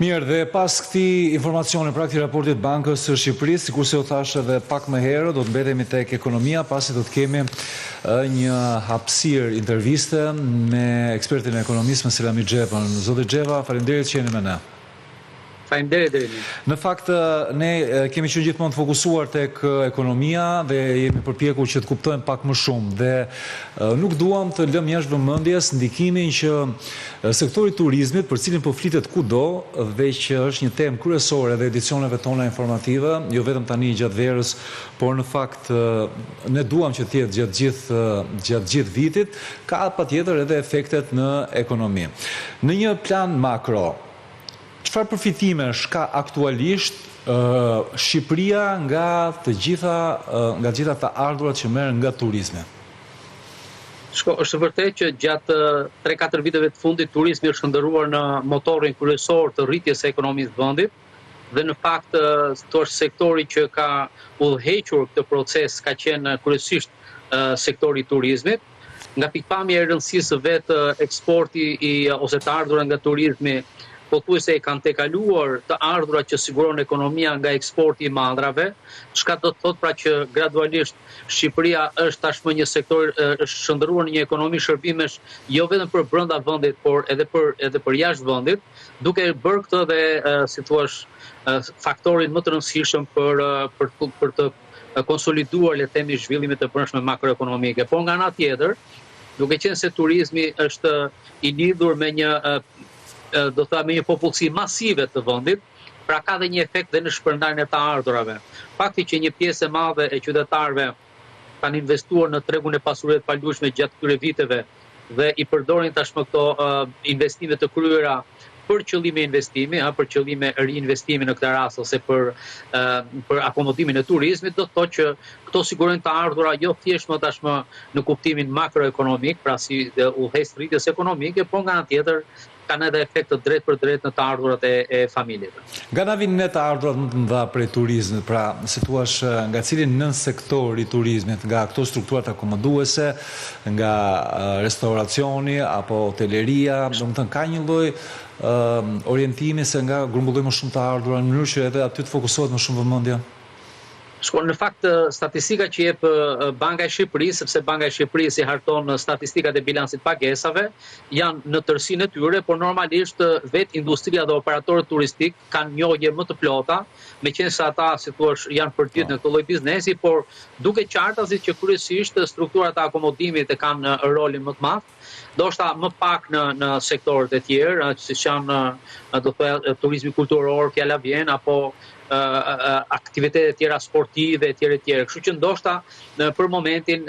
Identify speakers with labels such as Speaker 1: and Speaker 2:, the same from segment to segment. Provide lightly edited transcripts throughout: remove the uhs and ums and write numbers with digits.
Speaker 1: Mirë, dhe pas këtij informacioni, pra këtij raportit Bankës së Shqipërisë, sikurse u thashë edhe pak më herët, do të mbetemi tek ekonomia, pasi do të kemi një hapësirë interviste me ekspertin e ekonomisë, me Selami Xhepën. Zoti Xhepa, faleminderit që jeni me ne. Në fakt, ne kemi qenë gjithmonë të fokusuar tek ekonomia dhe jemi përpjekur që të kuptojmë pak më shumë. Dhe nuk duam të lëmë jashtë vëmendjes ndikimin që sektori i turizmit, për cilin po flitet kudo, dhe që është një temë kryesore dhe edicioneve tona informative, jo vetëm tani gjatë verës, por në fakt ne duam që të jetë gjatë gjithë vitit, ka patjetër edhe efektet në ekonomi. Në një plan makro, çfarë përfitimesh ka aktualisht Shqipëria nga të gjitha të ardhurat që merren nga turizmi?
Speaker 2: Është vërtet që gjatë 3-4 viteve të fundit turizmi është shndërruar në motorin kryesor të rritjes së ekonomisë të vendit dhe në fakt është sektori që ka udhëhequr këtë proces ka qenë kryesisht sektori i turizmit. Nga pikpamja e rëndësisë vetë eksporti ose të ardhurat nga turizmi pothuajse e kanë tejkaluar të ardhurat që siguron ekonomia nga eksporti i maldrave, çka do të thotë pra që gradualisht Shqipëria është tashmë një sektor është shndërruar në një ekonomi shërbimesh jo vetëm për brenda vendit, por edhe për jashtë vendit, duke bërë këtë dhe si thua faktorin më të rëndësishëm për të konsoliduar le të themi zhvillimet e brendshme makroekonomike. Por nga ana tjetër, duke qenë se turizmi është i lidhur me me një popullsi masive të vendit, pra ka dhe një efekt dhe në shpërndarjen e të ardhurave. Fakti që një pjesë e madhe e qytetarëve kanë investuar në tregun e pasurive të paluajtshme gjatë këtyre viteve dhe i përdorin tashmë këto investime të kryera për qëllime investimi, për qëllime riinvestimi në këtë rast ose për akomodimin e turizmit, do të thotë që këto sigurojnë të ardhura jo thjesht më tashmë në kuptimin makroekonomik, pra si udhëheqës rritjes ekonomike, por nga ana tjetër kanë edhe efekt të drejtë për drejtë në të ardhurat e familjeve.
Speaker 1: Nga na vinë net të ardhurat më të mëdha prej turizmit, pra si thua nga cilin nën sektor i turizmit, nga këto strukturat akomoduese, nga restauracioni apo hoteleria, domethënë ka një lloj orientimi se nga grumbulloj më shumë të ardhura në mënyrë që edhe aty të fokusohet më shumë vëmendja?
Speaker 2: Në fakt, statistika që jep Banka e Shqipërisë, sepse Banka e Shqipërisë i harton statistikat e bilancit pagesave, janë në tërësinë e tyre, por normalisht vetë industria dhe operatorët turistik kanë njohje më të plota, meqense ata, si thua, janë përgjithë në këtë lloj biznesi, por duke qartazit që kryesisht strukturat e akomodimit e kanë rolin më të madh, ndoshta më pak në sektorët e tjerë, siç janë do të thoya turizmi kulturor, fjala vjen, apo aktivitetet tjera sportive etj. Kështu që ndoshta për momentin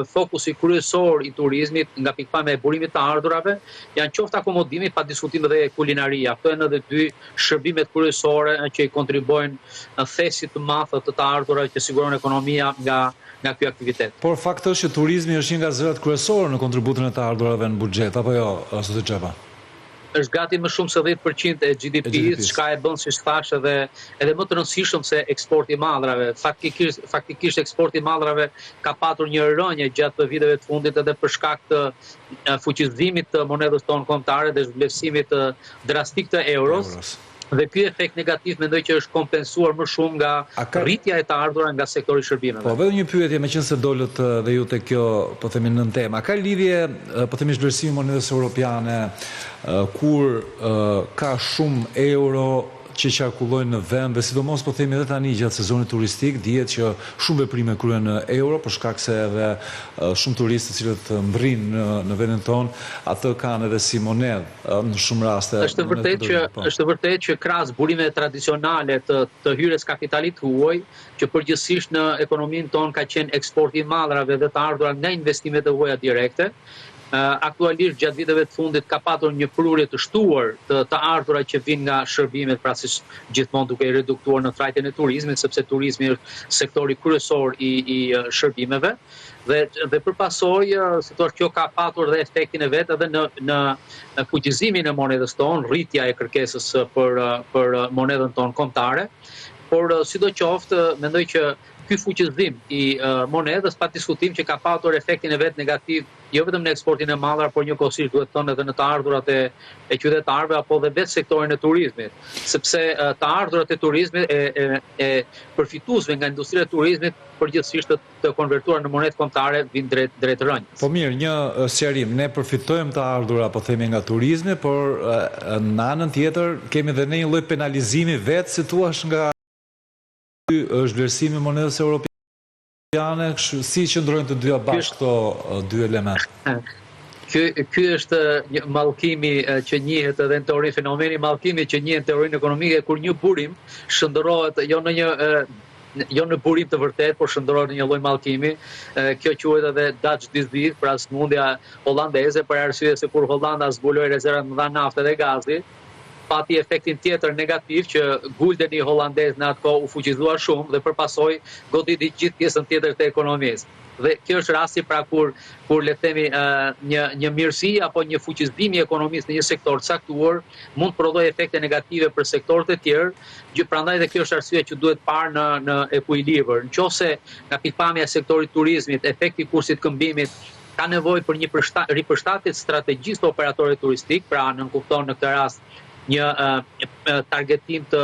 Speaker 2: fokusi kryesor i turizmit nga pikpamja e burimit të ardhurave janë qoftë akomodimi, pa diskutim edhe kulinaria. Këto janë edhe dy shërbimet kryesore që i kontribuojnë thesit të madh të ardhurave që siguron ekonomia nga ky aktivitet.
Speaker 1: Por fakti është që turizmi është një nga zërat kryesore në kontributin e të ardhurave në buxhet, apo jo, zoti Xhepa?
Speaker 2: Është gati më shumë se 10% e GDP-s, çka e bën siç thash edhe më të rëndësishëm se eksporti i maldrave. Faktikisht eksporti i maldrave ka patur një rënje gjatë viteve të fundit edhe për shkak të fuqizimit të monedhës tonë kombëtare dhe zhvlerësimit drastik të euros. Dhe ky efekt negativ mendoj që është kompensuar më shumë nga rritja e të ardhura nga sektori i shërbimeve.
Speaker 1: Po, vetëm një pyetje, meqense dolët dhe ju te kjo, po themi nën tema. Ka lidhje, po themi zhvlerësimi i monedhës europiane kur ka shumë euro që qarkullojnë në vend, dhe sidomos po themi edhe tani gjatë sezonit turistik, dihet që shumë veprime kryhen në euro, për shkak se edhe shumë turistë të cilët mbërrin në vendin tonë, atë kanë edhe si monedhë në shumë raste.
Speaker 2: Është vërtet që krahas burimeve tradicionale të hyrjes kapitalit huaj, që përgjithsisht në ekonominë tonë ka qenë eksporti i maldrave dhe të ardhurat nga investimet e huaja direkte. Aktualisht gjatë viteve të fundit ka patur një prurje të shtuar të ardhura që vijnë nga shërbimet, pra si gjithmonë duke i reduktuar në trajten e turizmit, sepse turizmi është sektori kryesor i shërbimeve dhe për pasojë, si thua, kjo ka patur dhe efektin e vet edhe në fuqizimin e monedhës tonë, rritja e kërkesës për monedhën tonë kombëtare. Por sidoqoftë, mendoj që ky fuqizim i monedës pa diskutim që ka patur efektin e vet negativ jo vetëm në eksportin e mallar, por njëkohësisht duhet thënë edhe në të ardhurat e qytetarëve apo dhe vetë sektorin e turizmit, sepse të ardhurat e turizmit e përfituesve nga industria e turizmit përgjithsisht të konvertuar në monedë kombëtare vijnë drejt rënjës.
Speaker 1: Po mirë, një sqarim, ne përfitojmë të ardhura, po themi nga turizmi, por në anën tjetër kemi edhe një lloj penalizimi vetë, si thua, nga është vlerësimi i monedës europiane, si qëndrojnë të dyja bashkë këto dy elemente?
Speaker 2: Ky është një mallkimi që njihet edhe në teorinë fenomeni mallkimi që njihet në teorinë ekonomike, kur një burim shndërrohet jo në burim të vërtet, por shndërrohet në një lloj mallkimi. Kjo quhet edhe Dutch disease, pra sëmundja holandeze, për arsye se kur Hollanda zbuloi rezervat mëdha nafte dhe gazi, pati efektin tjetër negativ që guldeni holandez në atë kohë u fuqizua shumë dhe përpasoj goditi gjithë pjesën tjetër të ekonomisë. Dhe kjo është rasti pra kur le të themi një mirësi apo një fuqizim i ekonomisë në një sektor të caktuar mund të prodhojë efekte negative për sektorët e tjerë, prandaj dhe kjo është arsye që duhet parë në ekuilibër. Nëse nga pikpamja e sektorit turizmit, efekti i kursit këmbimit ka nevojë për një ripërshtatje strategjisë të operatorit turistik, pra nënkupton në këtë rast një targetim të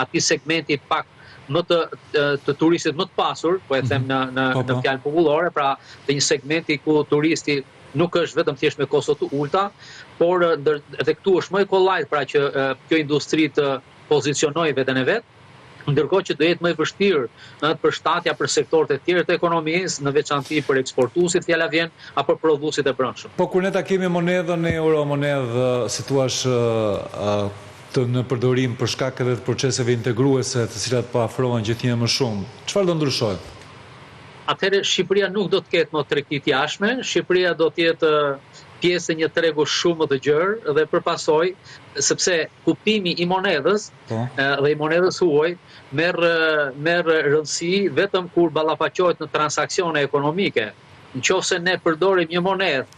Speaker 2: atij segmenti pak më të turistit më të pasur, po e them në fjalë popullore, pra të një segmenti ku turisti nuk është vetëm thjesht me kosto të ulta, por edhe këtu është më e kollajt pra që kjo industri të pozicionojë veten e vet, ndërkohë që do jetë më e vështirë përshtatja për sektorët e tjerë të ekonomisë, në veçanti për eksportuesit, fjala vjen, apo prodhuesit e brendshëm.
Speaker 1: Po kur ne ta kemi monedhën e euro, monedhë, si thua, në përdorim për shkak edhe të proceseve integruese, të cilat po afrohen gjithnjë më shumë, çfarë do ndryshojë?
Speaker 2: Atëherë Shqipëria nuk do të ketë më tregti të jashtme, Shqipëria do të jetë pjesë e një tregu shumë më të gjerë dhe përpasoj, sepse kuptimi i monedhës dhe i monedhës huaj merr rëndësi vetëm kur ballafaqohet në transaksione ekonomike. Nëse ne përdorim një monedhë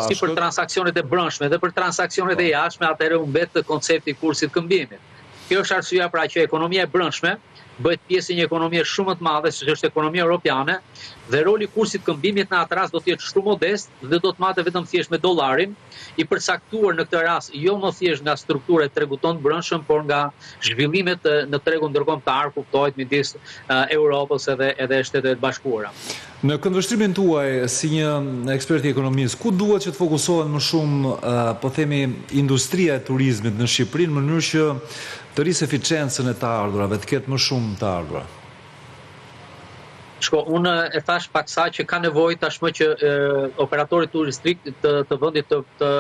Speaker 2: si për transaksionet e brendshme dhe për transaksionet e jashtme, atëherë humbet koncepti i kursit këmbimit. Kjo është arsyeja pra që ekonomia e brendshme bëhet pjesë e një ekonomie shumë më të madhe, siç është ekonomia europiane, dhe roli i kursit këmbimit në atë rast do të jetë shumë modest dhe do të marrë vetëm thjesht me dollarin, i përcaktuar në këtë rast jo më thjesht nga struktura e tregut tonë brendshëm, por nga zhvillimet në tregun ndërkombëtar, kuptohet midis Europës edhe Shteteve të Bashkuara.
Speaker 1: Në këndvështrimin tuaj si një ekspert i ekonomisë, ku duhet që të fokusohen më shumë, po themi, industria e turizmit në Shqipëri në mënyrë që të rrisë eficiencën e të ardhurave, të ketë më shumë të ardhura?
Speaker 2: Unë e thash paksa që ka nevojë tashmë që operatorit turistik të vendit të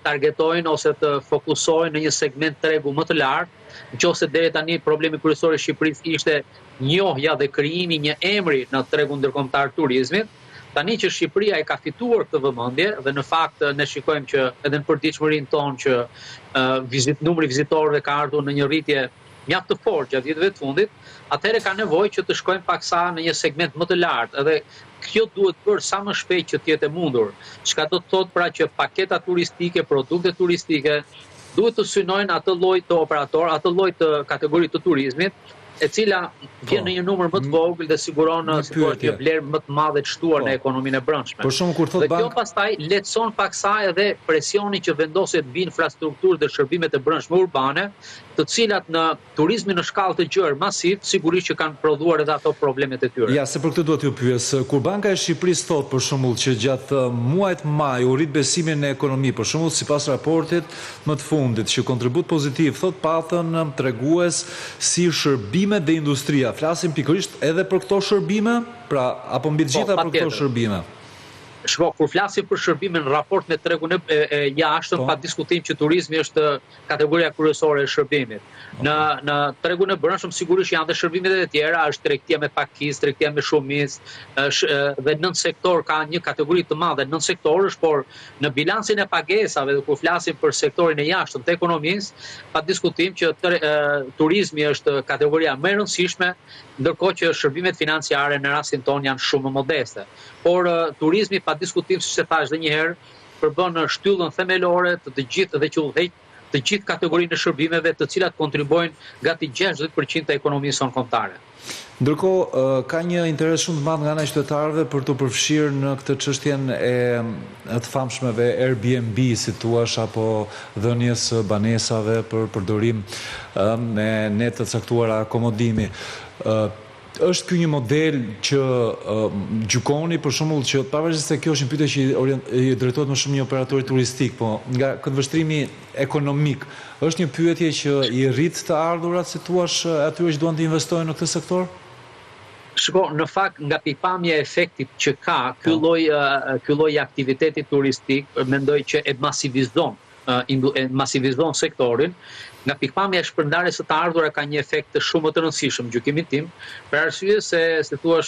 Speaker 2: targetojnë ose të fokusohen në një segment tregu më të lartë, nëse deri tani problemi kryesor i Shqipërisë ishte njohja dhe krijimi një emri në tregun ndërkombëtar turizmit. Tani që Shqipëria e ka fituar këtë vëmendje dhe në fakt ne shikojmë që edhe në përditshmërinë tonë që numri vizitorëve ka ardhur në një rritje mjaft të fortë gjatë viteve të fundit, atëherë ka nevojë që të shkojmë paksa në një segment më të lartë, edhe kjo duhet bërë sa më shpejt që të jetë e mundur. Çka do të thotë pra që paketa turistike, produkte turistike duhet të synojnë atë lloj të operator, atë lloj të kategori të turizmit, e cila vjen në një numër më të vogël dhe siguron një vlerë më të madhe të shtuar në ekonominë e brendshme.
Speaker 1: Për shembull kur thot
Speaker 2: bank, kjo pastaj lehtëson paksa edhe presionin që vendoset mbi infrastrukturë dhe shërbimet e brendshme urbane, të cilat në turizmin në shkallë të gjerë masiv sigurisht që kanë prodhuar edhe ato problemet e tyre.
Speaker 1: Ja, se për këtë duhet t'ju pyes, kur Banka e Shqipërisë thot për shembull që gjatë muajit maj u rrit besimin në ekonomi, për shembull sipas raportit më të fundit që kontribut pozitiv thot patën tregues si shërbimet dhe industria. Flasim pikërisht edhe për këto shërbime, pra apo mbi të gjitha për këto shërbime?
Speaker 2: Kur flasim për shërbime në raport me tregun e jashtëm, pa diskutim që turizmi është kategoria kryesore e shërbimit. Në tregun e brendshëm sigurisht janë dhe shërbimet e tjera, është tregtia me pakisë, tregtia me shumicë, dhe nën sektor ka një kategori të madhe nën sektorësh, por në bilancin e pagesave dhe kur flasim për sektorin e jashtëm të ekonomisë, pa diskutim që turizmi është kategoria më e rëndësishme, ndërkohë që shërbimet financiare në rastin tonë janë shumë më modeste. Por turizmi pa diskutim, siç e thash edhe një herë, përbën shtyllën themelore të gjithë dhe që udhëheq të gjithë kategorinë e shërbimeve, të cilat kontribuojnë gati 60% të ekonomisë sonë kombëtare.
Speaker 1: Ndërkohë, ka një interes shumë të madh nga ana e qytetarëve për të përfshirë në këtë çështjen e të famshmeve Airbnb, si thua, apo dhënies banesave për përdorim me net të caktuara akomodimi. Është ky një model që gjykoni për shembull që pavarësisht se kjo është një pyetje që i drejtohet më shumë një operatori turistik, po nga këndvështrimi ekonomik, është një pyetje që i rrit të ardhurat, si thua, atyre që duan të investojnë në këtë sektor?
Speaker 2: Shiko, në fakt nga pikpamja e efektit që ka ky lloj aktiviteti turistik, mendoj që e masivizon sektorin. Nga pikpamja e shpërndarjes së të ardhurave ka një efekt shumë të rëndësishëm gjykimin tim, për arsye se si thua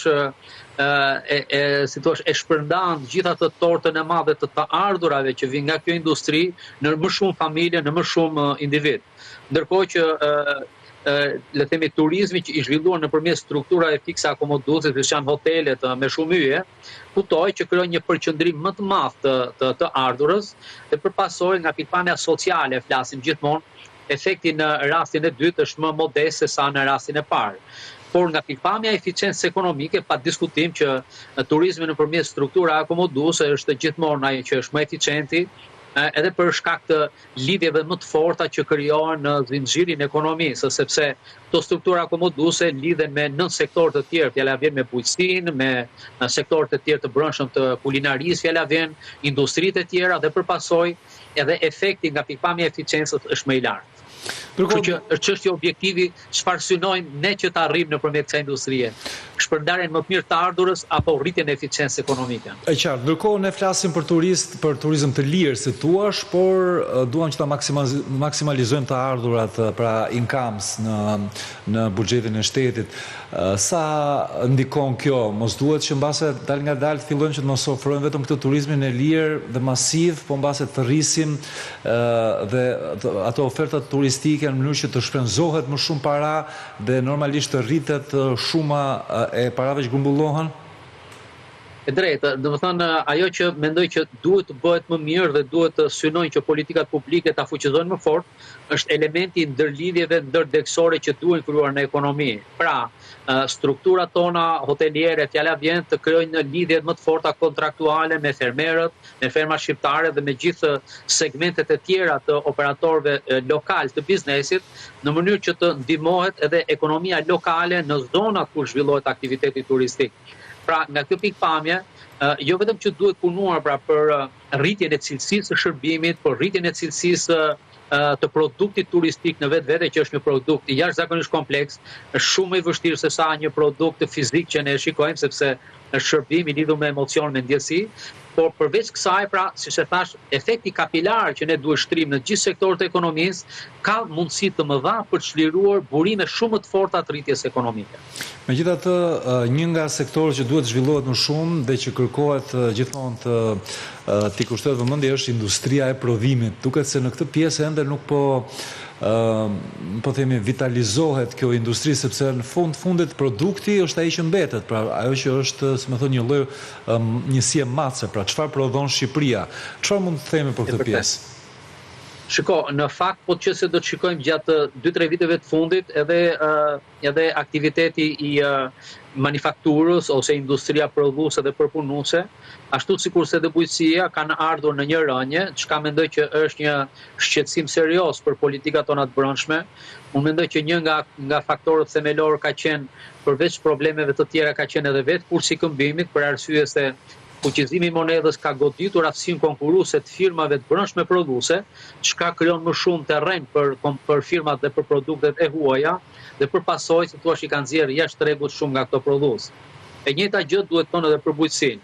Speaker 2: e shpërndan gjithë atë tortën e madhe të të ardhurave që vijnë nga kjo industri në më shumë familje, në më shumë individ. Ndërkohë që le të themi turizmi që i zhvilluar nëpërmjet strukturave fikse akomoduese, siç janë hotelet me shumë hyje, kutoj që krijon një përqendrim më të madh të ardhurës dhe përpasoj nga pikpamja sociale, flasim gjithmonë, efekti në rastin e dytë është më modest se sa në rastin e parë. Por nga pikpamja e eficiencës ekonomike, pa diskutim që turizmi nëpërmjet struktura akomoduese është gjithmonë ai që është më eficienti, edhe për shkak të lidhjeve më të forta që krijohen në zinxhirin e ekonomisë, sepse këto struktura akomoduese lidhen me nën sektor të tjerë, fjala vjen me bujqësinë, me sektorë të tjerë të brendshëm të kulinarisë, fjala vjen industritë e tjera dhe përpasoj edhe efekti nga pikpamja e eficiencës është më i lartë. Kështu që është çështje objektivi çfarë synojmë ne që të arrijmë nëpërmjet kësaj industrie. Shpërndarjen më të mirë të ardhurës apo rritjen e eficiencës ekonomike.
Speaker 1: E qartë, ndërkohë ne flasim për turizëm të lirë, si thua, por duam që ta maksimalizojmë të ardhurat, pra incomes në buxhetin e shtetit. Sa ndikon kjo? Mos duhet që mbase dal nga dal fillojmë që të mos ofrojmë vetëm këtë turizmin e lirë dhe masiv, po mbase të rrisim dhe ato ofertat turistike në mënyrë që të shpenzohet më shumë para dhe normalisht të rritet shuma e parave që grumbullohen?
Speaker 2: E drejtë, domethënë ajo që mendoj që duhet të bëhet më mirë dhe duhet të synojnë që politikat publike ta fuqizojnë më fort, është elementi i ndërlidhjeve ndërdeksore që duhen krijuar në ekonomi. Pra, strukturat tona hoteliere, fjala vjen të krijojnë lidhje më të forta kontraktuale me fermerët, me ferma shqiptare dhe me gjithë segmentet e tjera të operatorëve lokal të biznesit, në mënyrë që të ndihmohet edhe ekonomia lokale në zonat ku zhvillohet aktiviteti turistik. Pra, nga kjo pikpamje, jo vetëm që duhet punuar pra për rritjen e cilësisë së shërbimit, por rritjen e cilësisë të produktit turistik në vetvete, që është një produkt jashtëzakonisht kompleks, është shumë i vështirë se sa një produkt fizik që ne shikojmë, sepse është shërbim i lidhur me emocion, me ndjesi, por përveç kësaj, pra, siç e thash, efekti kapilar që ne duhet shtrim në gjithë sektorët e ekonomisë ka mundësi të mëdha për të çliruar burime shumë të forta të rritjes ekonomike.
Speaker 1: Megjithatë, një nga sektorët që duhet zhvillohet më shumë dhe që kërkohet gjithmonë t'i kushtohet vëmendje është industria e prodhimit. Duket se në këtë pjesë ende nuk po themi vitalizohet kjo industri, sepse në fundit produkti është ai që mbetet, pra ajo që është, si më thonë, një lloj njësie mace, pra çfarë prodhon Shqipëria. Çfarë mund të themi për këtë pjesë?
Speaker 2: Shiko, në fakt, po që se do të shikojmë gjatë 2-3 viteve të fundit, edhe aktiviteti i manifakturës ose industria prodhuese dhe përpunuese, ashtu sikurse edhe bujqësia kanë ardhur në një rënje, çka mendoj që është një shqetësim serioz për politikat tona të brendshme. Unë mendoj që një nga faktorët themelor ka qenë, përveç problemeve të tjera, ka qenë edhe vetë kursi i këmbimit, për arsye se fuqizimi i monedhës ka goditur aftësinë konkurruese të firmave të brendshme prodhuese, çka krijon më shumë terren për firmat dhe për produktet e huaja dhe për pasojë, si thua, i kanë nxjerrë jashtë tregut shumë nga këto prodhues. E njëjta gjë duhet thonë edhe për bujqësinë.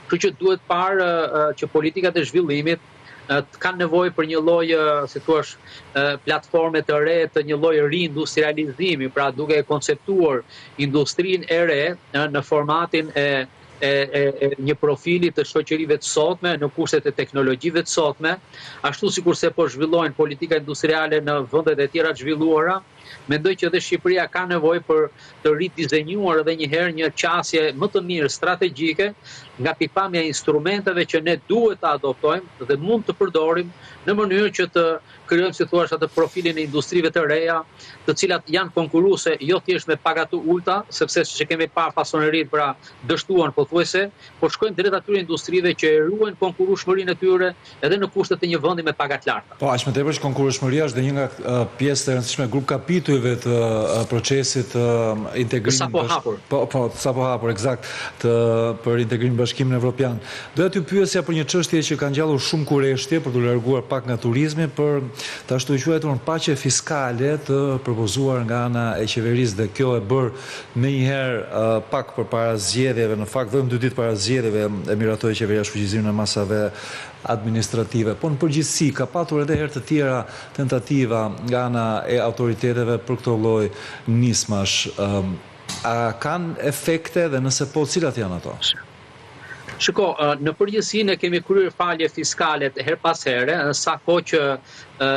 Speaker 2: Kështu që duhet parë që politikat e zhvillimit kanë nevojë për një lloj, si thua, platforme të re, të një lloj riindustrializimi, pra duke konceptuar industrinë e re në formatin e një profili të shoqërive të sotme në kushtet e teknologjive të sotme, ashtu sikurse po zhvillojnë politika industriale në vendet e tjera të zhvilluara, mendoj që edhe Shqipëria ka nevojë për të ridizenjuar edhe një herë një qasje më të mirë strategjike nga pikpamja e instrumenteve që ne duhet të adoptojmë dhe mund të përdorim në mënyrë që të krijojmë, si thua, atë profilin e industrive të reja, të cilat janë konkurruese jo thjesht me paga të ulta, sepse siç e kemi parë fasonerit pra dështuan pothuajse, por shkojnë drejt atyre industrive që e ruajnë konkurrueshmërinë e tyre edhe në kushtet e një vendi me paga të larta.
Speaker 1: Po, aq më tepër që konkurrueshmëria është dhe një nga pjesët e rëndësishme grup kapitujve të procesit integrimit.
Speaker 2: Sapo hapur.
Speaker 1: Po, sapo hapur, eksakt, për integrimin në Bashkimin Evropian. Doja t'ju pyesja për një çështje që ka ngjallur shumë kurreshtje për t'u larguar pak nga turizmi, për të ashtu quajtur paqe fiskale të propozuar nga ana e qeverisë, dhe kjo e bërë menjëherë pak përpara zgjedhjeve, në fakt vetëm 2 ditë para zgjedhjeve e miratoi qeveria shfuqizimin e masave administrative. Po në përgjithësi ka patur edhe herë të tjera tentativa nga ana e autoriteteve për këtë lloj nismash. A kanë efekte dhe nëse po, cilat janë ato?
Speaker 2: Shiko, në përgjithësi ne kemi kryer falje fiskale her pas here, sa kohë që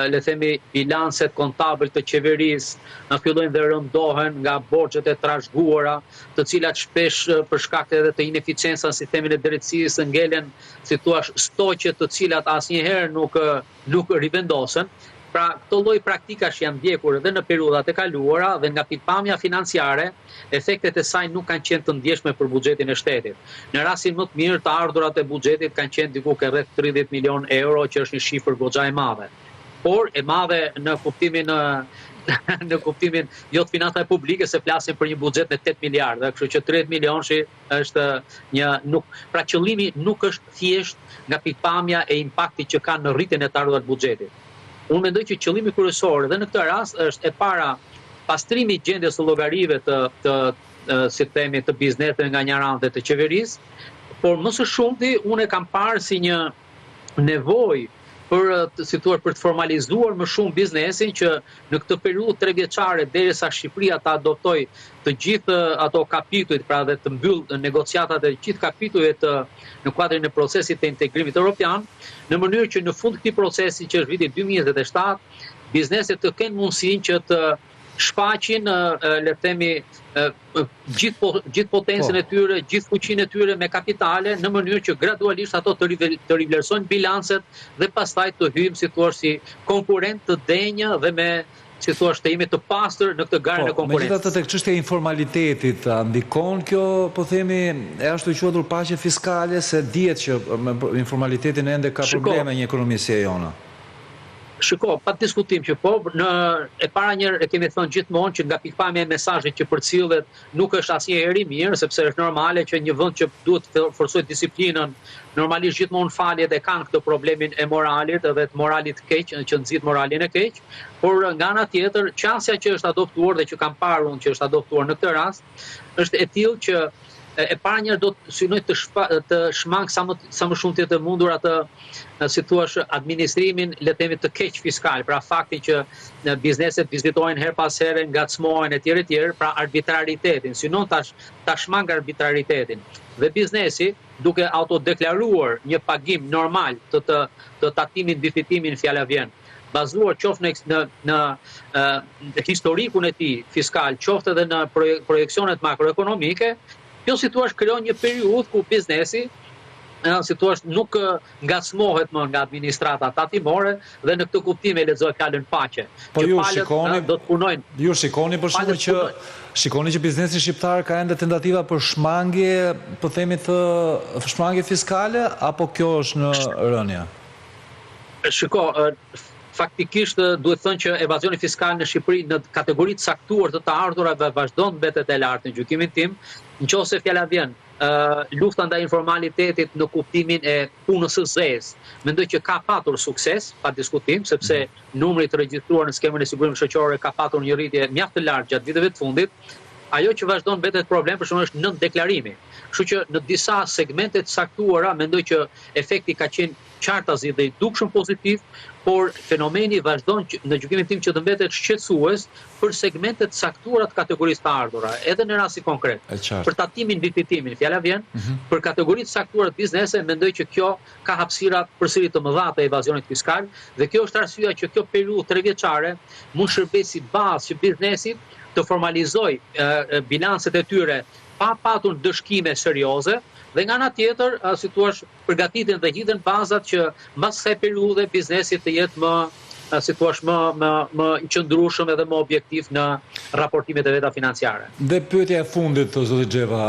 Speaker 2: le themi bilancet kontabël të qeverisë fillojnë dhe rëndohen nga borxhet e trashëguara, të cilat shpesh për shkak edhe të ineficiencës në sistemin e drejtësisë ngelen, si thua, stoqe të cilat asnjëherë nuk rivendosen. Pra, këto lloj praktikash janë ndjekur edhe në periudhat e kaluara dhe nga pikpamja financiare, efektet e saj nuk kanë qenë të ndjeshme për buxhetin e shtetit. Në rastin më të mirë, të ardhurat e buxhetit kanë qenë diku ke rreth 30 milion euro, që është një shifër goxha e madhe. Por e madhe në kuptimin jo të financave publike, se flasim për një buxhet me 8 miliardë, kështu që 30 milionshi është pra qëllimi nuk është thjesht nga pikpamja e impaktit që ka në rritjen e të ardhurat buxhetit. Unë mendoj që qëllimi kryesor edhe në këtë rast është e para pastrimi i gjendjes së llogarive si themi të bizneseve nga një anë dhe të qeverisë, por më së shumti unë e kam parë si një nevojë për të formalizuar më shumë biznesin, që në këtë periudhë 3 vjeçare derisa Shqipëria të adoptoj të gjithë ato kapitujt, pra dhe të mbyll negociatat e gjithë kapitujve në kuadrin e procesit të integrimit evropian, në mënyrë që në fund këtij procesi, që është viti 2027, bizneset të kenë mundësinë që të shfaqin, le themi, gjithë potencën e tyre, gjithë fuqinë e tyre me kapitale, në mënyrë që gradualisht ato të rivlerësojnë bilancet dhe pastaj të hyjmë, si thua, si konkurrent të denjë dhe me, si thua, të jemi të pastër në këtë garën e konkurrencës.
Speaker 1: Megjithatë, tek çështja e informalitetit, ndikon kjo, po themi, e ashtu quajtur paqe fiskale, se dihet që me informalitetin ende ka probleme një ekonomi si e jona?
Speaker 2: Shiko, pa diskutim që po, e para njërë e kemi thënë gjithmonë që nga pikpamja e mesazhit që përcillet nuk është asnjëherë i mirë, sepse është normale që një vend që duhet të forcojë disiplinën, normalisht gjithmonë faljet e kanë këtë problemin e moralit edhe të moralit keq, që nxit moralin e keq, por nga ana tjetër, qasja që është adoptuar dhe që kam parë unë që është adoptuar në këtë rast, është e tillë që e para njërë do të synoj të shmang sa më shumë të mundur atë, si thua, administrimin, le të themi, të keq fiskal, pra fakti që bizneset vizitojnë her pas here, ngacmohen etj, pra arbitraritetin, synon ta shmang arbitraritetin. Dhe biznesi, duke autodeklaruar një pagim normal të tatimin, vifitimin, fjala vjen, bazuar qoftë në historikun e tij fiskal, qoftë edhe në projekcionet makroekonomike, kjo, si thua, krijon një periudhë ku biznesi, si thua, nuk ngacmohet më nga administrata tatimore, dhe në këtë kuptim e lexoj fjalën paqe.
Speaker 1: Po ju shikoni për shembull që biznesi shqiptar ka ende tentativa për shmangje, po themi të shmangje fiskale, apo kjo është në rënje?
Speaker 2: Shiko, faktikisht duhet thënë që evazioni fiskal në Shqipëri në kategoritë caktuar të ardhurave vazhdon mbetet e lartë në gjykimin tim, nëse fjala vjen lufta ndaj informalitetit në kuptimin e punës së zezë, mendoj që ka patur sukses, pa diskutim, sepse numri të regjistruar në skemën e sigurimit shoqëror ka patur një rritje mjaft të lartë gjatë viteve të fundit. Ajo që vazhdon mbetet problem për shembull është nën deklarimi. Kështu që në disa segmente të caktuara mendoj që efekti ka qenë qartazi dhe i dukshëm pozitiv, por fenomeni vazhdon në gjykimin tim që të mbetet shqetësues për segmentet caktuara të kategorisë të ardhura, edhe në rasti konkret. Për tatimin, vizitimin, fjala vjen, për kategoritë caktuara të biznese, mendoj që kjo ka hapësira përsëri të mëdha të evazionit fiskal dhe kjo është arsyeja që kjo periudhë 3 vjeçare mund shërbej si bazë që biznesi të formalizojë bilanset e tyre pa patur dëshkime serioze. Dhe nga ana tjetër, si thua, përgatiten dhe hidhen bazat që mbas kësaj periudhe biznesi të jetë më i qëndrueshëm edhe më objektiv në raportimet e veta financiare.
Speaker 1: Dhe pyetja e fundit, zoti Xheva,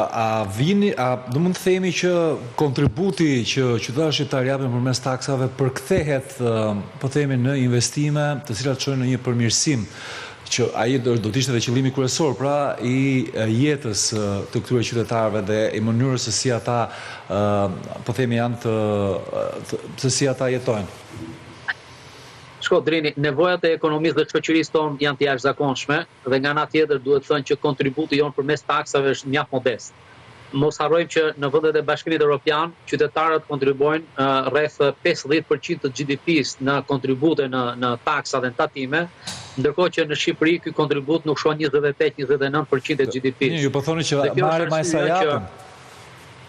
Speaker 1: do mund të themi që kontributi që qytetarët shqiptar japin përmes taksave përkthehet, po themi, në investime, të cilat çojnë në një përmirësim që ai do të ishte dhe qëllimi kryesor, pra i jetës të këtyre qytetarëve dhe i mënyrës se si ata, po themi, se si ata jetojnë.
Speaker 2: Drini, nevojat e ekonomisë dhe shoqërisë tonë janë të jashtëzakonshme dhe nga ana tjetër duhet thënë që kontributi jon përmes taksave është mjaft modest. Mos harrojmë që në vendet e Bashkimit Evropian, qytetarët kontribuojnë rreth 50% të GDP-s në kontribute në taksa dhe në tatime, ndërkohë që në Shqipëri ky kontribut nuk shkon 28-29% e GDP-s.
Speaker 1: Ju po thoni që marrin më sa japën.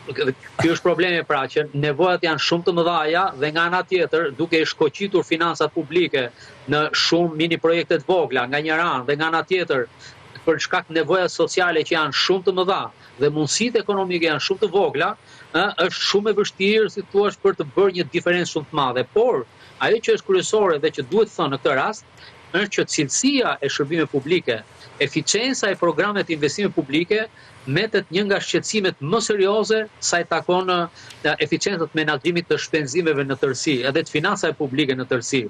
Speaker 2: Ky është problemi, pra, që nevojat janë shumë të mëdha dhe nga ana tjetër, duke i shkoqitur financat publike në shumë mini projekte të vogla nga njëra anë dhe nga ana tjetër për shkak nevojat sociale që janë shumë të mëdha dhe mundësitë ekonomike janë shumë të vogla, është shumë e vështirë, si thua, për të bërë një diferencë shumë të madhe. Por ajo që është kryesore dhe që duhet thënë në këtë rast është që cilësia e shërbimeve publike, eficienca e programeve të investimeve publike metet një nga shqetësimet më serioze sa i takon eficiencës të menaxhimit të shpenzimeve në tërësi, edhe të financave publike në tërësi.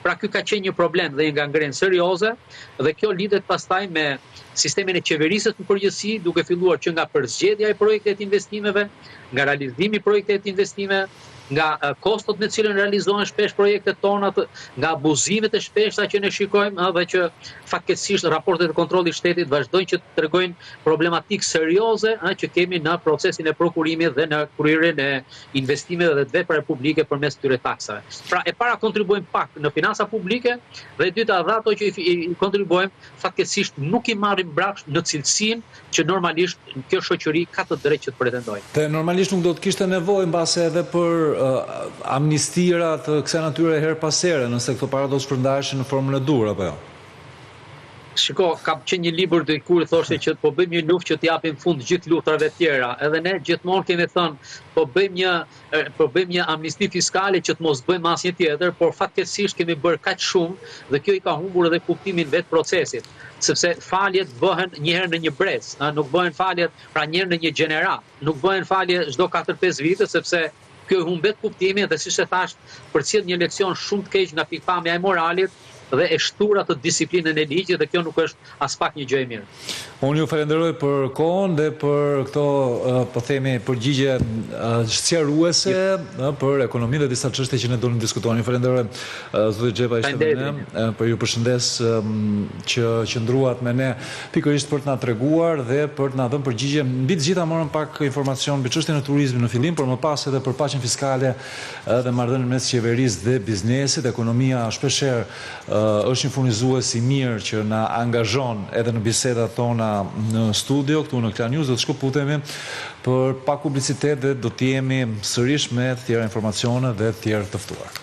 Speaker 2: Pra ky ka qenë një problem dhe një gangrenë serioze dhe kjo lidhet pastaj me sistemin e qeverisë në përgjithësi, duke filluar që nga përzgjedhja e projekteve të investimeve, nga realizimi i projekteve të investimeve, nga kostot me cilën realizohen shpesh projektet tona, nga abuzimet e shpeshta që ne shikojmë dhe që fatkeqësisht raportet e kontrollit shtetit vazhdojnë që të tregojnë problematikë serioze që kemi në procesin e prokurimit dhe në kryerjen e investimeve dhe të veprave publike përmes këtyre taksave. Pra e para kontribuojmë pak në financa publike dhe e dyta dhe ato që i kontribuojmë fatkeqësisht nuk i marrim braksht në cilësinë që normalisht kjo shoqëri ka të drejtë që të pretendojë.
Speaker 1: Dhe normalisht nuk do të kishte nevojë mbase edhe për amnistira të kësaj natyre her pas here, nëse këto para do të shpërndaheshin në formën e dur, apo jo?
Speaker 2: Shiko, ka qenë një libër dikur thoshte që po bëjmë një luftë që të japim fund gjithë luftrave të tjera. Edhe ne gjithmonë kemi thënë po bëjmë një amnisti fiskale që të mos bëjmë asnjë tjetër, por fatkeqësisht kemi bërë kaq shumë dhe kjo i ka humbur edhe kuptimin vetë procesit, sepse faljet bëhen një herë në një brez, nuk bëhen faljet pra një herë në një gjenerat, nuk bëhen falje çdo 4-5 vite sepse kjo humbet kuptimin dhe siç e thash, përcjell një leksion shumë të keq nga pikpamja e moralit dhe e shtura të disiplinën e ligjit dhe kjo nuk është as pak një gjë e mirë.
Speaker 1: Unë ju falenderoj për kohën dhe për këto, po themi, përgjigje sqaruese për ekonominë dhe disa çështje që ne do të diskutojmë. Ju falenderoj zoti Xheva ishte me ne, për ju përshëndes që qëndruat me ne pikërisht për të na treguar dhe për të na dhënë përgjigje. Mbi të gjitha morëm pak informacion mbi çështjen e turizmit në fillim, por më pas edhe për paqen fiskale dhe marrëdhënien mes qeverisë dhe biznesit. Ekonomia shpeshherë është një furnizues i mirë që na angazhon edhe në bisedat tona në studio, këtu në Klan News, do të shkëputemi për pak publicitet dhe do të jemi sërish me tjera informacione dhe tjerë të ftuar.